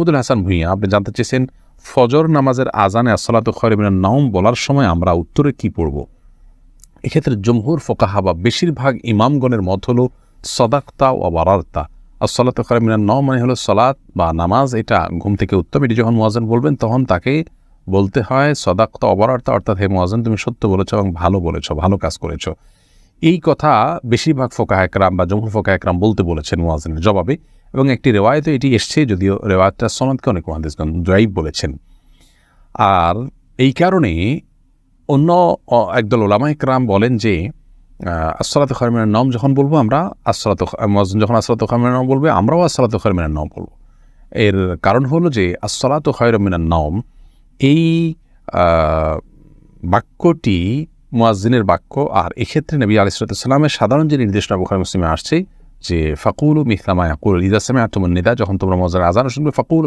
মুদুল হাসান ভূঁইয়া আপনি জানতে চেয়েছেন ফজর নামাজের আজানে আসসালাতু খায়রুম মিনান নাওম বলার সময় আমরা উত্তরে কি পড়ব। এক্ষেত্রে জমহুর ফোকাহা বা বেশিরভাগ ইমামগণের মত হলো সদাকতা ও বারারতা। আসসালাতু খায়রুম মিনান নাওম মানে হলো সলাত বা নামাজ, এটা ঘুম থেকে উত্তম। এটি যখন মুয়াজ্জিন বলবেন তখন তাকে বলতে হয় সদাকতা ও বারারতা, অর্থাৎ হে মুয়াজ্জিন তুমি সত্য বলেছ এবং ভালো বলেছ, ভালো কাজ করেছ। এই কথা বেশিরভাগ ফোকাহা একরাম বা জমহুর ফোকাহা একরাম বলতে বলেছেন মুয়াজ্জিনের জবাবে, এবং একটি রেওয়ায়েতে এটি এসছে, যদিও রেওয়ায়েতটা সনদকে অনেক মুহাদ্দিসগণ যায়ীফ বলেছেন। আর এই কারণে অন্য একদল উলামা ইকরাম বলেন যে আসসালাতু খায়রুম মিনান নাওম যখন বলবো আমরা, মুয়াজ্জিন যখন আসসালাতু খায়রুম মিনান নাওম বলবে আমরাও আসসালাতু খায়রুম মিনান নাওম বলবো। এর কারণ হলো যে আসসালাতু খায়রুম মিনান নাওম এই বাক্যটি মুয়াজ্জিনের বাক্য, আর এক্ষেত্রে নবী আলাইহিস সালামের সাধারণ যে নির্দেশনা বুখারী মুসলিমে আসছে যে ফাকুলু মিসলা মা ইয়াকুল ইযা সামি'তুমুন নিদা, যখন তোমরা মুয়াজ্জিনের আযান শুনবে ফাকুলু